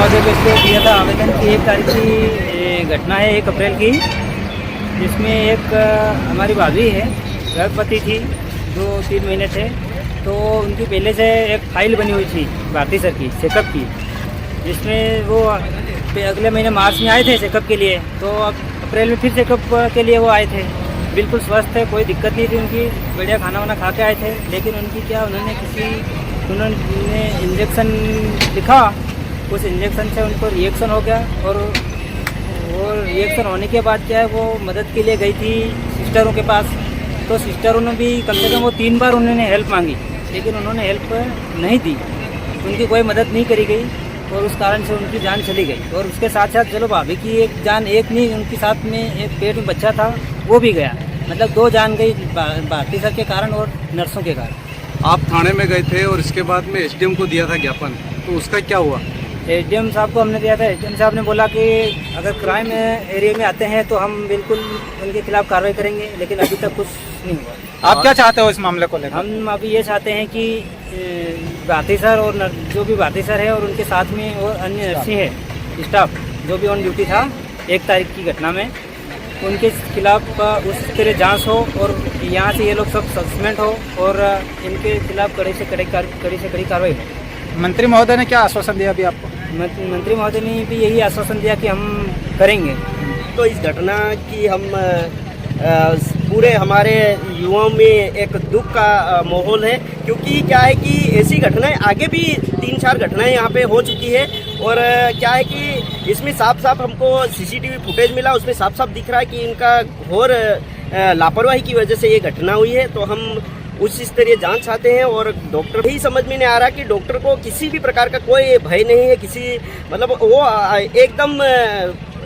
महोदय को इसलिए दिया था आवेदन की 1 तारीख की घटना है 1 अप्रैल की, जिसमें एक हमारी भाभी है, गर्भवती थी, 2-3 महीने थे। तो उनकी पहले से एक फाइल बनी हुई थी भारती सर की चेकअप की, जिसमें वो अगले महीने मार्च में आए थे चेकअप के लिए। तो अब अप्रैल में फिर चेकअप के लिए वो आए थे। बिल्कुल स्वस्थ है, कोई दिक्कत नहीं थी उनकी, बढ़िया खाना वाना खा के आए थे। लेकिन उनकी क्या, उन्होंने इंजेक्शन लिखा, उस इंजेक्शन से उनको रिएक्शन हो गया। और वो रिएक्शन होने के बाद क्या है, वो मदद के लिए गई थी सिस्टरों के पास। तो सिस्टरों ने भी कम से कम वो 3 बार उन्होंने हेल्प मांगी, लेकिन उन्होंने हेल्प नहीं दी, उनकी कोई मदद नहीं करी गई और उस कारण से उनकी जान चली गई। और उसके साथ साथ चलो भाभी की एक जान, एक नहीं, उनके साथ में एक पेट में बच्चा था वो भी गया। मतलब 2 जान गई भारती सर के कारण और नर्सों के कारण। आप थाने में गए थे और इसके बाद में एसडीएम को दिया था ज्ञापन, तो उसका क्या हुआ? एसडीएम साहब को हमने दिया था। एसडीएम साहब ने बोला कि अगर क्राइम एरिया में आते हैं तो हम बिल्कुल उनके खिलाफ कार्रवाई करेंगे, लेकिन अभी तक कुछ नहीं हुआ। आप क्या चाहते हो इस मामले को लेकर? हम अभी ये चाहते हैं कि भारती सर और जो भी भारती सर है और उनके साथ में और अन्य नर्सिंग है स्टाफ जो भी ऑन ड्यूटी था 1 तारीख की घटना में, उनके खिलाफ उस तरह जांच हो और यहाँ से ये लोग सब सस्पेंड हो और इनके खिलाफ कड़ी से कड़ी कार्रवाई हो। मंत्री महोदय ने क्या आश्वासन दिया अभी आपको? मंत्री महोदय ने भी यही आश्वासन दिया कि हम करेंगे। तो इस घटना की हम पूरे हमारे युवाओं में एक दुख का माहौल है, क्योंकि क्या है कि ऐसी घटनाएं आगे भी 3-4 घटनाएं यहाँ पे हो चुकी है। और क्या है कि इसमें साफ साफ हमको सीसीटीवी फुटेज मिला, उसमें साफ साफ दिख रहा है कि इनका घोर लापरवाही की वजह से ये घटना हुई है। तो हम उस स्तरीय जांच चाहते हैं और डॉक्टर ही समझ में नहीं आ रहा कि डॉक्टर को किसी भी प्रकार का कोई भय नहीं है, किसी मतलब वो एकदम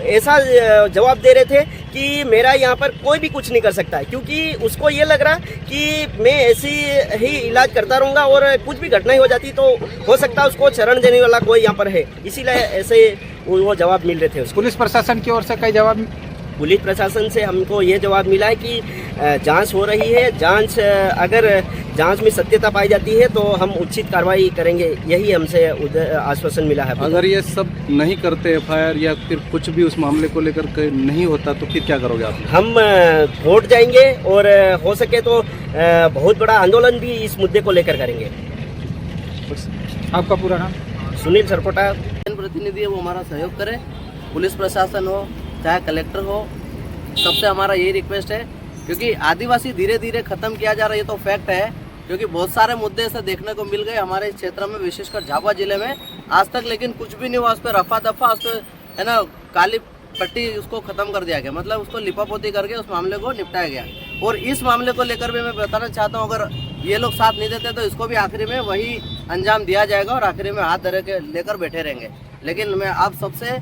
ऐसा जवाब दे रहे थे कि मेरा यहाँ पर कोई भी कुछ नहीं कर सकता है, क्योंकि उसको ये लग रहा कि मैं ऐसी ही इलाज करता रहूँगा और कुछ भी घटना हो जाती तो हो सकता है उसको शरण देने वाला कोई यहाँ पर है, इसीलिए ऐसे वो जवाब मिल रहे थे उसको। पुलिस प्रशासन की ओर से कई जवाब? पुलिस प्रशासन से हमको ये जवाब मिला है कि जांच हो रही है, अगर जांच में सत्यता पाई जाती है तो हम उचित कार्रवाई करेंगे, यही हमसे आश्वासन मिला है। अगर ये सब नहीं करते एफआईआर या फिर कुछ भी उस मामले को लेकर नहीं होता तो फिर क्या करोगे आप? हम कोर्ट जाएंगे और हो सके तो बहुत बड़ा आंदोलन भी इस मुद्दे को लेकर करेंगे। आपका पूरा नाम? सुनील सरपोटा। जनप्रतिनिधि है वो हमारा सहयोग करे, पुलिस प्रशासन हो चाहे कलेक्टर हो, सबसे हमारा यही रिक्वेस्ट है, क्योंकि आदिवासी धीरे धीरे खत्म किया जा रहा है, ये तो फैक्ट है। क्योंकि बहुत सारे मुद्दे ऐसे देखने को मिल गए हमारे इस क्षेत्र में, विशेषकर झाबुआ जिले में आज तक, लेकिन कुछ भी नहीं हुआ। उस पर रफा दफा, उस पर है ना काली पट्टी उसको खत्म कर दिया गया, मतलब उसको लिपापोती करके उस मामले को निपटाया गया। और इस मामले को लेकर भी मैं बताना चाहता हूँ, अगर ये लोग साथ नहीं देते तो इसको भी आखिरी में वही अंजाम दिया जाएगा और आखिरी में हाथ धरे के लेकर बैठे रहेंगे। लेकिन मैं आप सबसे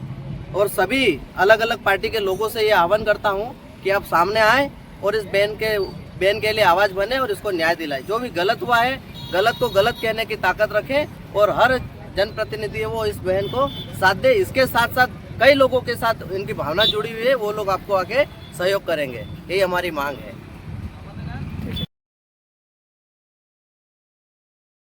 और सभी अलग अलग पार्टी के लोगों से ये आह्वान करता हूँ कि आप सामने आएँ और इस बहन के लिए आवाज़ बने और इसको न्याय दिलाए। जो भी गलत हुआ है, गलत को गलत कहने की ताकत रखें और हर जनप्रतिनिधि है वो इस बहन को साथ दे। इसके साथ साथ कई लोगों के साथ इनकी भावना जुड़ी हुई है, वो लोग आपको आके सहयोग करेंगे, यही हमारी मांग है।